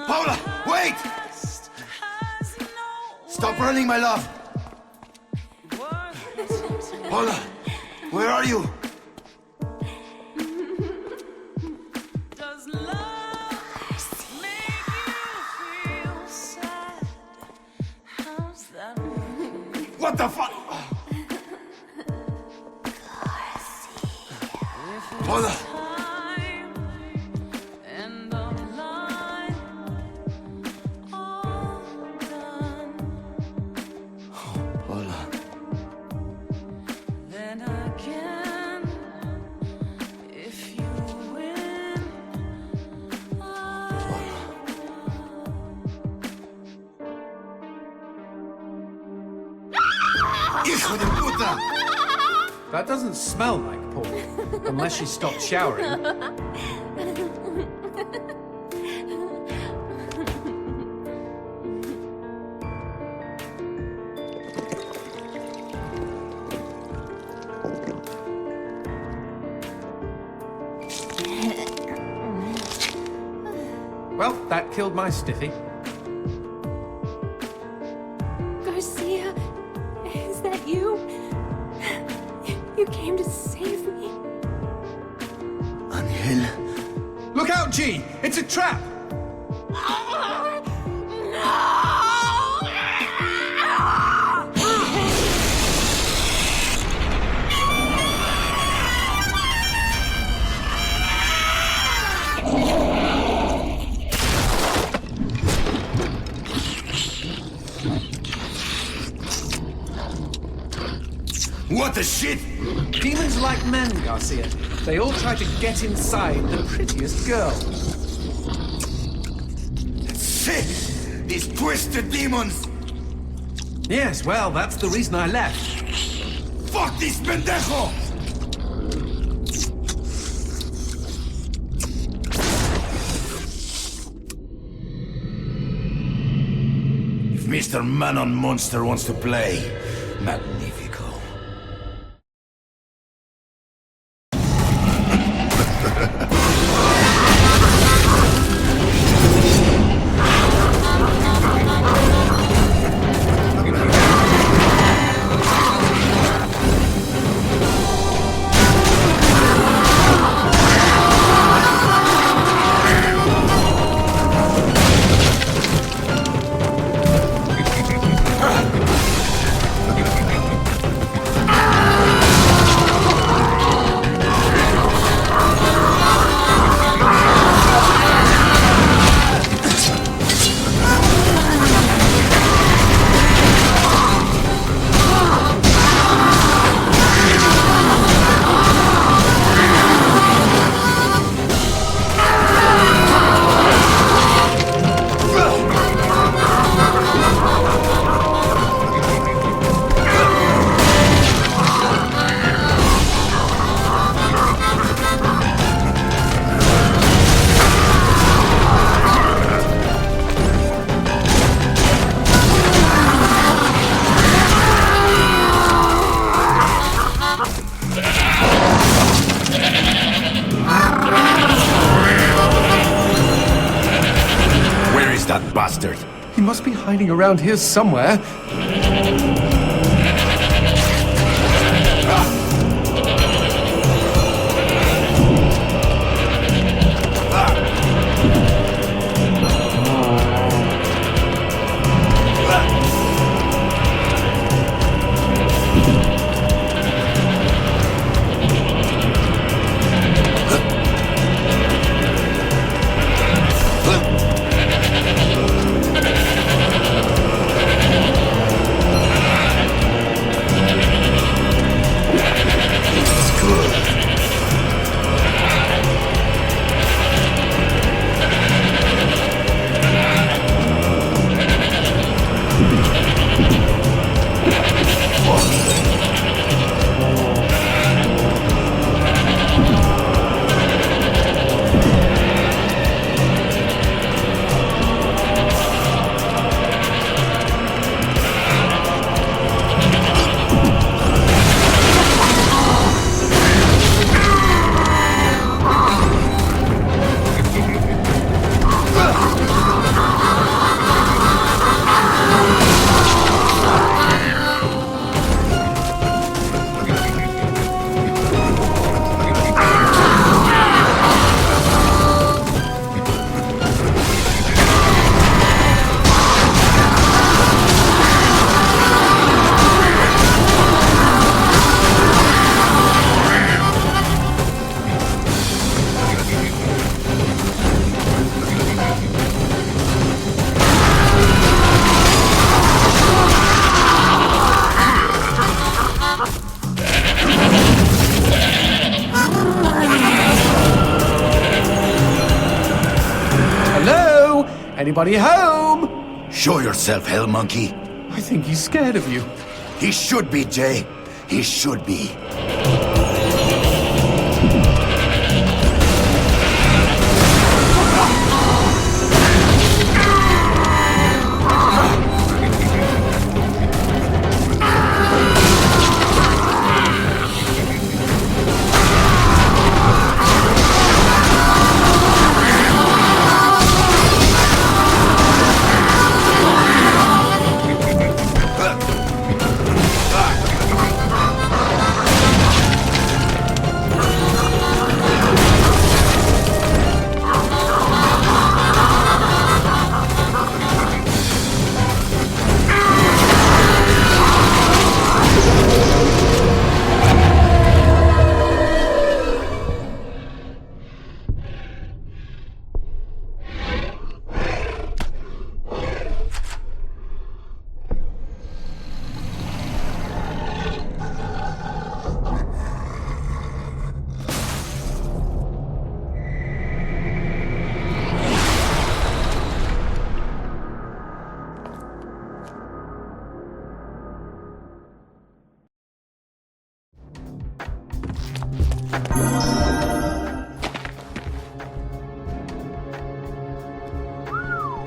Paula, wait! Stop running, my love. Paula, where are you? What the fuck? Paula! Hijo de puta! That doesn't smell like Paula, unless she stopped showering. Well, that killed my stiffy. Garcia, is that you? You came to save me? Angel. Look out, G! It's a trap! What the shit? Demons like men, Garcia. They all try to get inside the prettiest girl. Sick! These twisted demons! Yes, well, that's the reason I left. Fuck this pendejo! If Mr. Man-on Monster wants to play, magnifico. That bastard. He must be hiding around here somewhere. Anybody home? Show yourself, hell monkey. I think he's scared of you. He should be, Jay. He should be.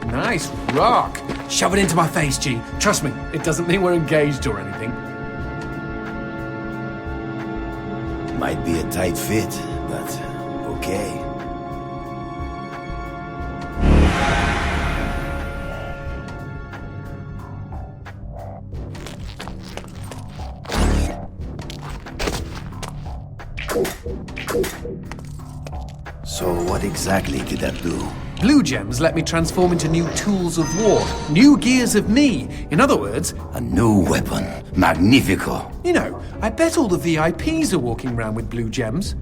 Nice rock. Shove it into my face, G. Trust me, it doesn't mean we're engaged or anything. Might be a tight fit, but okay. So what exactly did that do? Blue gems let me transform into new tools of war, new gears of me. In other words, A new weapon. Magnifico. you know, I bet all the VIPs are walking around with blue gems.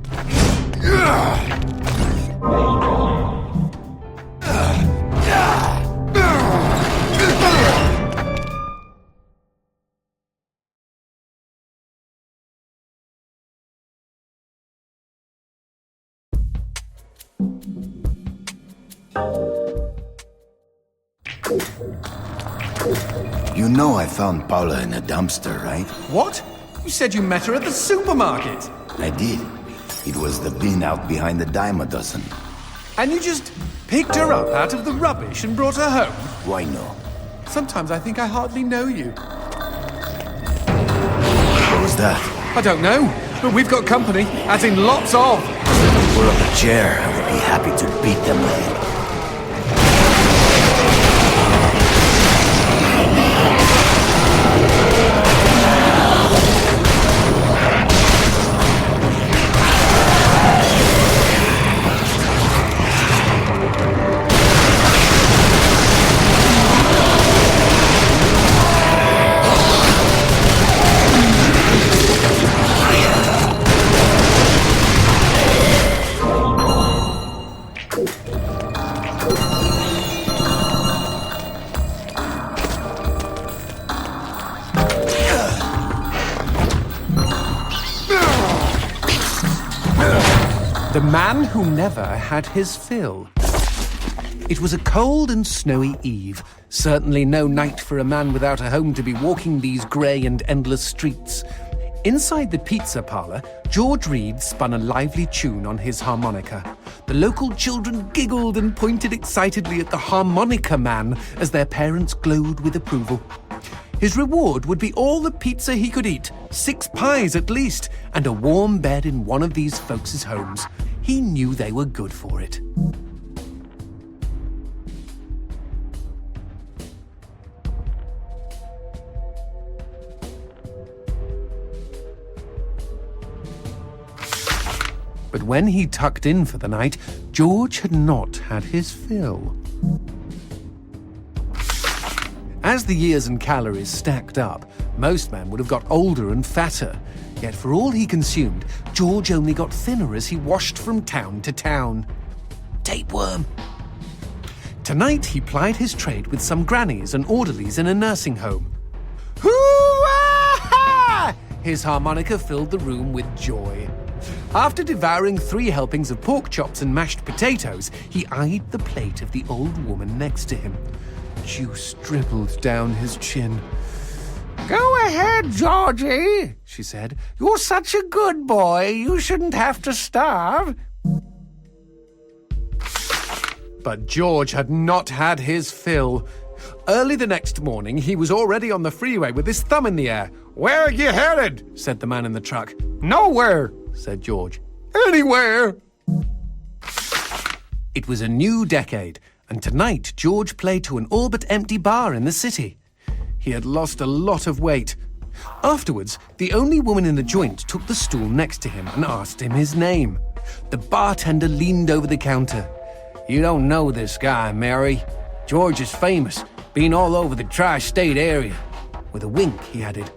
You know I found Paula in a dumpster, right? What? You said you met her at the supermarket. I did. It was the bin out behind the dime a dozen. And you just picked her up out of the rubbish and brought her home? Why no? Sometimes I think I hardly know you. What was that? I don't know, but we've got company, as in lots of. If we were up a chair, I would be happy to beat them with it. The man who never had his fill. It was a cold and snowy eve. Certainly no night for a man without a home to be walking these grey and endless streets. Inside the pizza parlour, George Reed spun a lively tune on his harmonica. The local children giggled and pointed excitedly at the harmonica man as their parents glowed with approval. His reward would be all the pizza he could eat, 6 pies at least, and a warm bed in one of these folks' homes. He knew they were good for it. But when he tucked in for the night, George had not had his fill. As the years and calories stacked up, most men would have got older and fatter. Yet for all he consumed, George only got thinner as he washed from town to town. Tapeworm. Tonight he plied his trade with some grannies and orderlies in a nursing home. Hoo-ah! His harmonica filled the room with joy. After devouring 3 helpings of pork chops and mashed potatoes, he eyed the plate of the old woman next to him. Juice dribbled down his chin. "Go ahead, Georgie," she said. "You're such a good boy. You shouldn't have to starve." But George had not had his fill. Early the next morning, he was already on the freeway with his thumb in the air. "Where are you headed?" said the man in the truck. "Nowhere," said George. "Anywhere." It was a new decade, and tonight George played to an all but empty bar in the city. He had lost a lot of weight. Afterwards, the only woman in the joint took the stool next to him and asked him his name. The bartender leaned over the counter. "You don't know this guy, Mary. George is famous, been all over the tri-state area." With a wink, he added,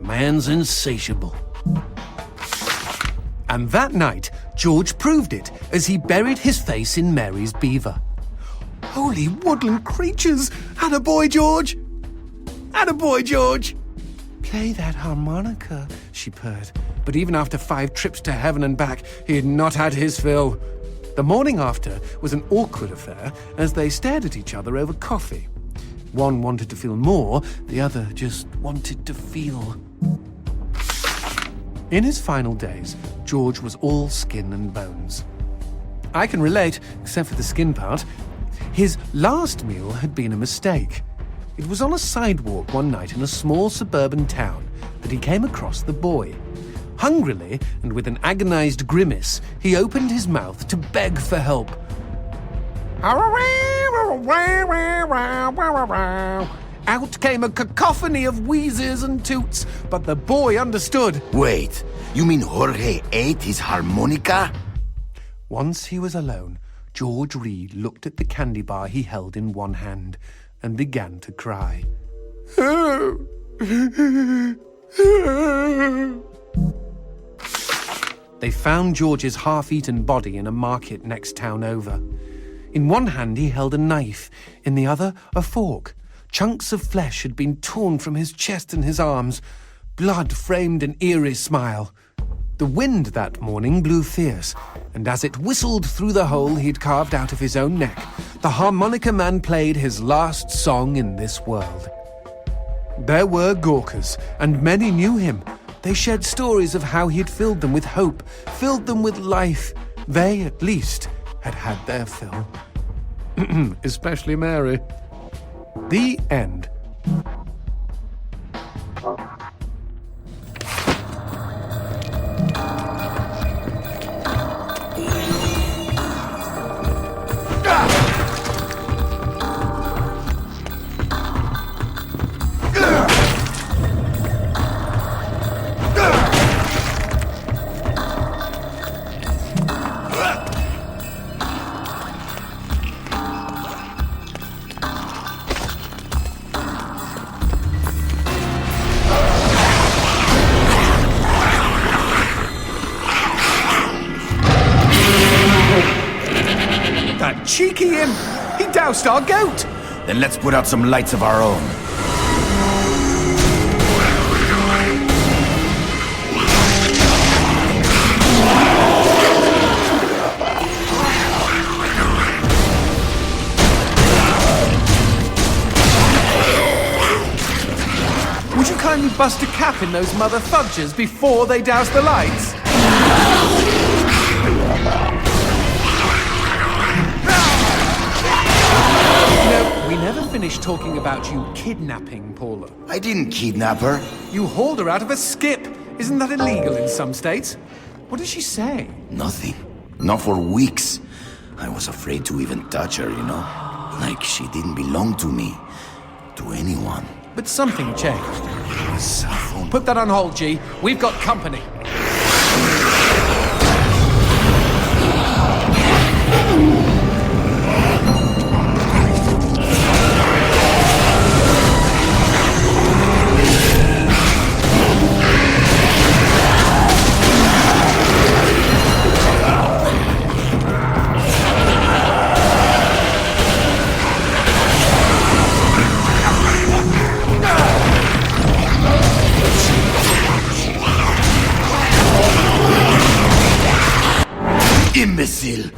"Man's insatiable." And that night, George proved it as he buried his face in Mary's beaver. Holy woodland creatures! Attaboy, George! Attaboy, George! "Play that harmonica," she purred. But even after 5 trips to heaven and back, he had not had his fill. The morning after was an awkward affair as they stared at each other over coffee. One wanted to feel more, the other just wanted to feel. In his final days, George was all skin and bones. I can relate, except for the skin part. His last meal had been a mistake. It was on a sidewalk one night in a small suburban town that he came across the boy. Hungrily, and with an agonized grimace, he opened his mouth to beg for help. Out came a cacophony of wheezes and toots, but the boy understood. Wait, you mean Jorge ate his harmonica? Once he was alone, George Reed looked at the candy bar he held in one hand and began to cry. They found George's half-eaten body in a market next town over. In one hand he held a knife, in the other a fork. Chunks of flesh had been torn from his chest and his arms. Blood framed an eerie smile. The wind that morning blew fierce, and as it whistled through the hole he'd carved out of his own neck, the harmonica man played his last song in this world. There were Gawkers, and many knew him. They shared stories of how he had filled them with hope, filled them with life. They, at least, had had their fill. Especially Mary. The end. Cheeky him! He doused our goat! Then let's put out some lights of our own. Would you kindly bust a cap in those mother fudgers before they douse the lights? We never finished talking about you kidnapping Paula. I didn't kidnap her. You hauled her out of a skip. Isn't that illegal in some states? What did she say? Nothing. Not for weeks. I was afraid to even touch her, you know? Like she didn't belong to me. To anyone. But something changed. A cell phone. Put that on hold, G. We've got company. imbecile!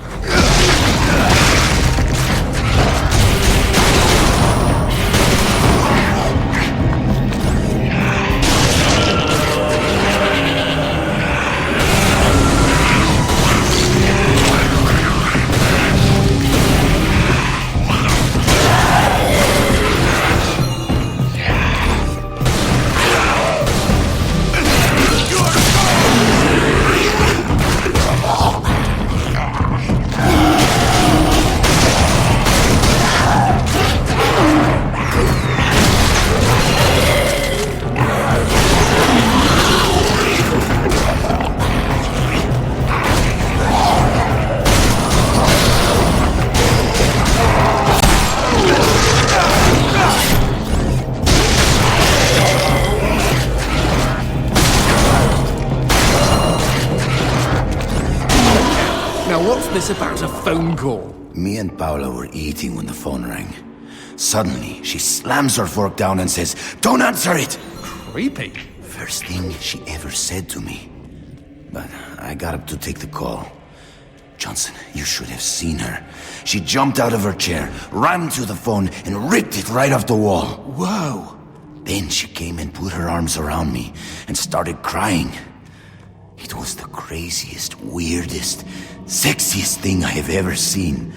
This about a phone call? Me and Paula were eating when the phone rang. Suddenly, she slams her fork down and says, "Don't answer it!" Creepy. First thing she ever said to me. But I got up to take the call. Johnson, you should have seen her. She jumped out of her chair, ran to the phone, and ripped it right off the wall. Whoa. Then she came and put her arms around me and started crying. It was the craziest, weirdest, sexiest thing I have ever seen.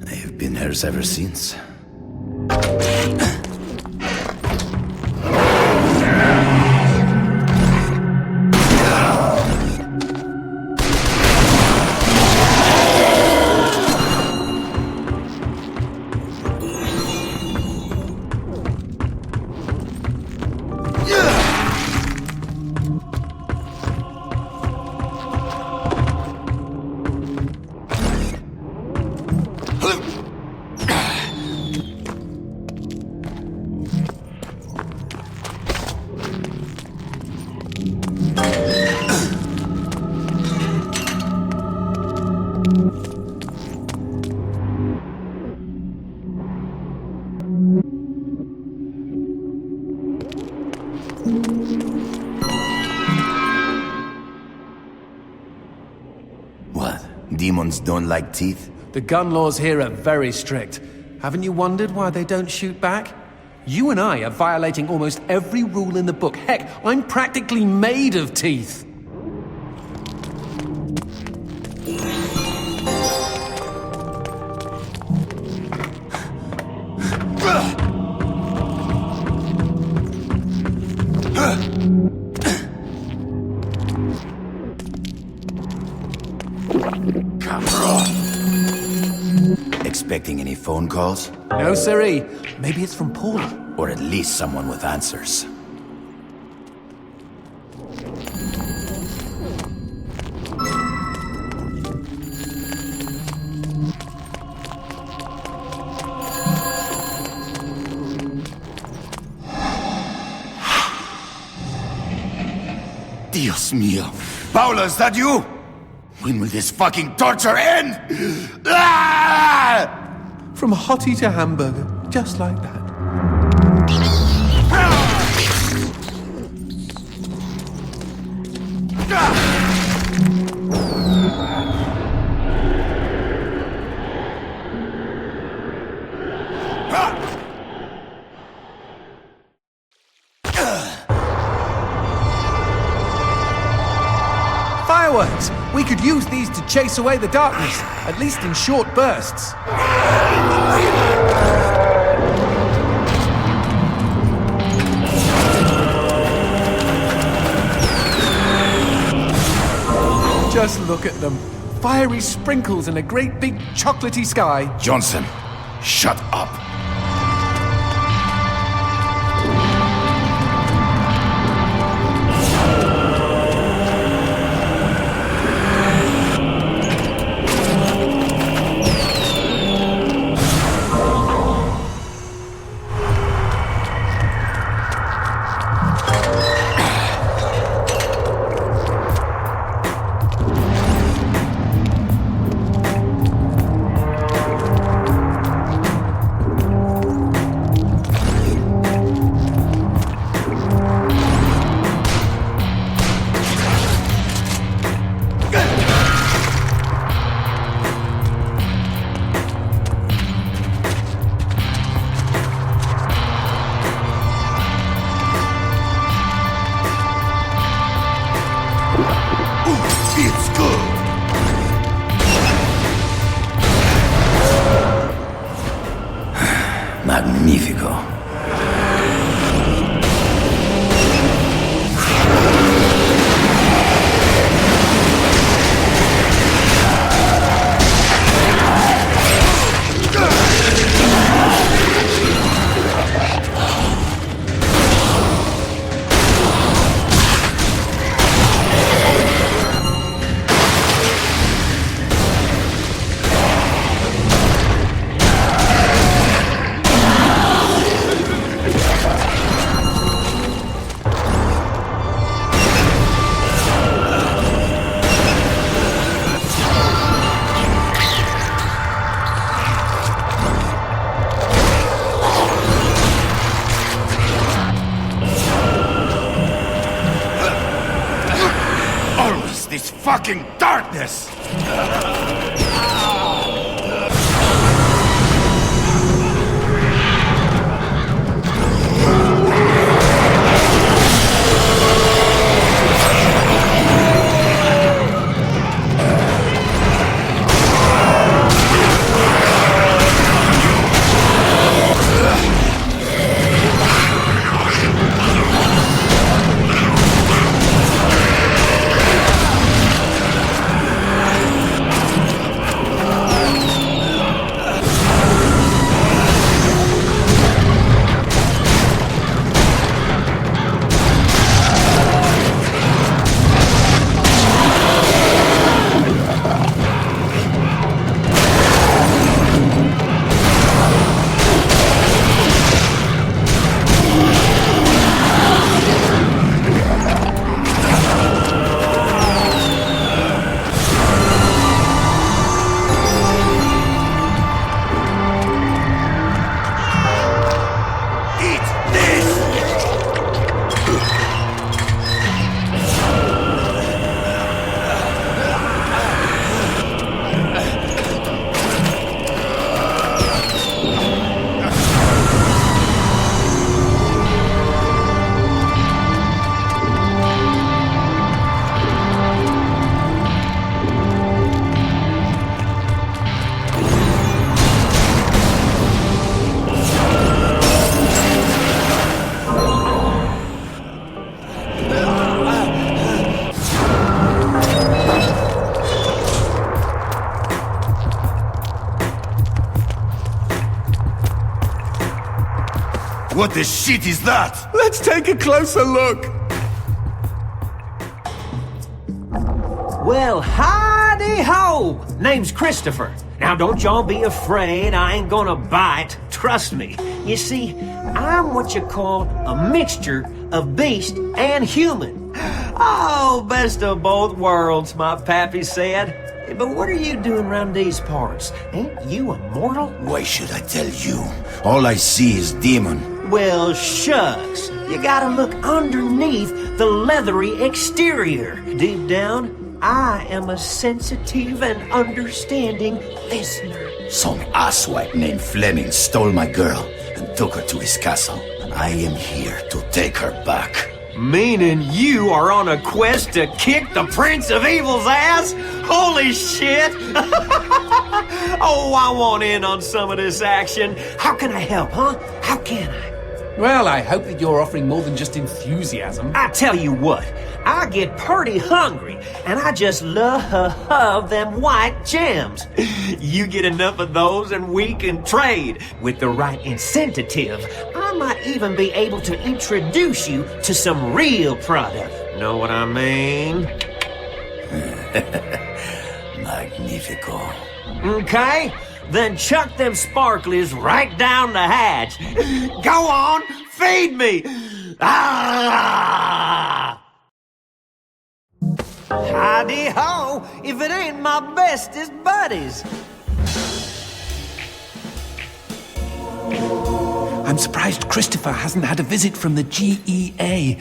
I have been hers ever since. What? Demons don't like teeth? The gun laws here are very strict. Haven't you wondered why they don't shoot back? You and I are violating almost every rule in the book. Heck, I'm practically made of teeth. Expecting any phone calls? No, siree. Maybe it's from Paula. Or at least someone with answers. Dios mío. Paula, is that you? When will this fucking torture end? Ah! From hottie to hamburger, just like that. Fireworks! We could use these to chase away the darkness, at least in short bursts. Just look at them. Fiery sprinkles in a great big chocolatey sky. Johnson, shut up. Magnifico. This fucking darkness! What the shit is that? Let's take a closer look. Well, howdy-ho! Name's Christopher. Now, don't y'all be afraid. I ain't gonna bite. Trust me. You see, I'm what you call a mixture of beast and human. Oh, best of both worlds, my pappy said. But what are you doing around these parts? Ain't you immortal? Why should I tell you? All I see is demon. Well, shucks. You gotta look underneath the leathery exterior. Deep down, I am a sensitive and understanding listener. Some asswipe named Fleming stole my girl and took her to his castle. And I am here to take her back. Meaning you are on a quest to kick the Prince of Evil's ass? Holy shit! Oh, I want in on some of this action. How can I help, huh? How can I? Well, I hope that you're offering more than just enthusiasm. I tell you what, I get pretty hungry, and I just love them white gems. You get enough of those and we can trade. With the right incentive, I might even be able to introduce you to some real product. Know what I mean? Magnifico. Okay? Then chuck them sparklies right down the hatch. Go on, feed me! Ah! Howdy-ho, if it ain't my bestest buddies. I'm surprised Christopher hasn't had a visit from the GEA.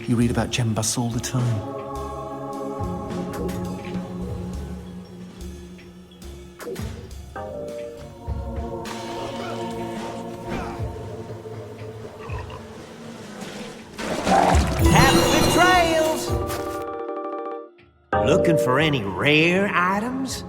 You read about gem busts all the time. Happy trails! Looking for any rare items?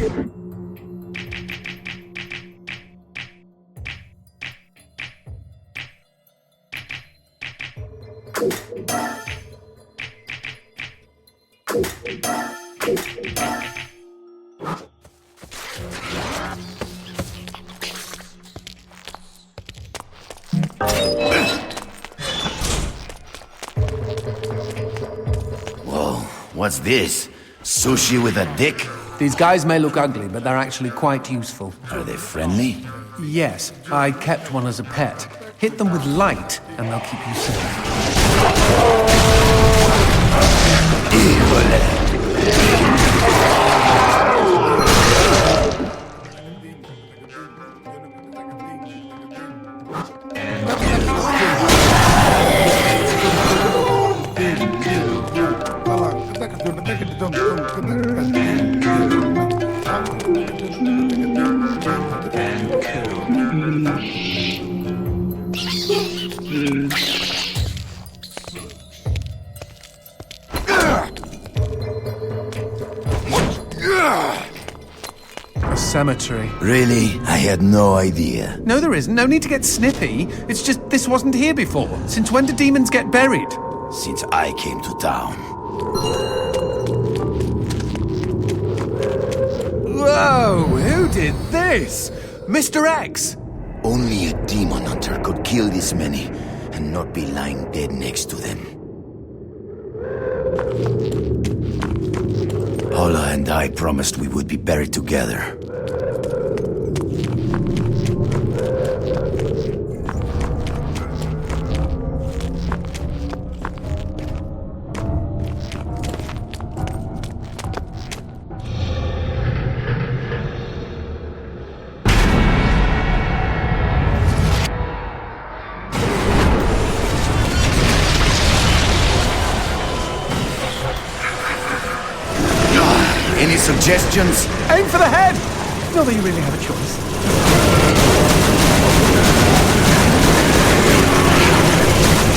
Whoa, what's this? Sushi with a dick? These guys may look ugly, but they're actually quite useful. Are they friendly? Yes, I kept one as a pet. Hit them with light, and they'll keep you safe. Híjole. A cemetery. Really? I had no idea. No, there isn't. No need to get snippy. It's just this wasn't here before. Since when do demons get buried? Since I came to town. Whoa! Who did this? Mr. X! Only a demon hunter could kill this many and not be lying dead next to them. Paula and I promised we would be buried together. Any suggestions? Aim for the head! Not that you really have a choice.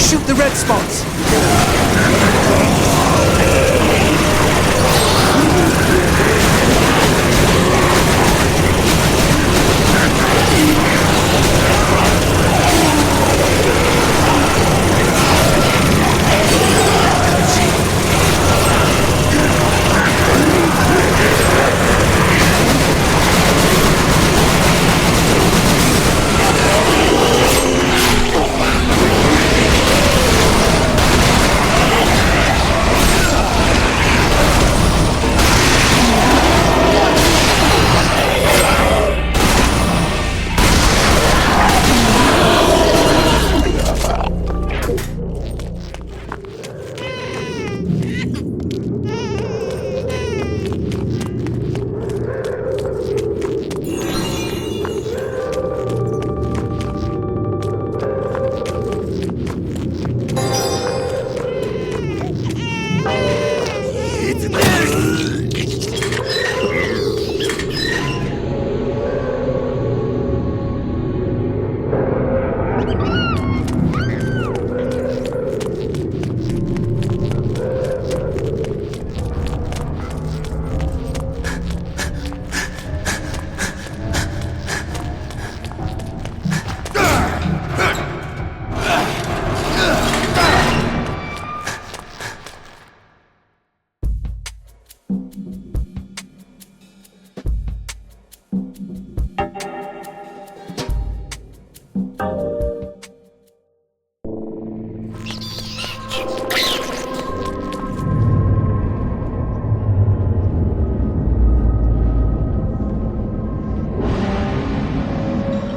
Shoot the red spots!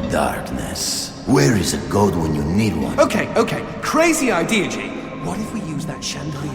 Darkness. Where is a goat when you need one? Okay. Crazy idea, G. What if we use that chandelier?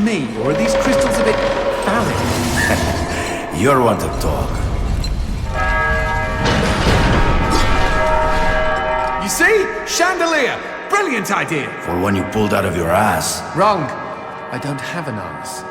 me, or are these crystals a bit phallic? You're one to talk. You see? Chandelier! Brilliant idea! For one you pulled out of your ass. Wrong. I don't have an ass.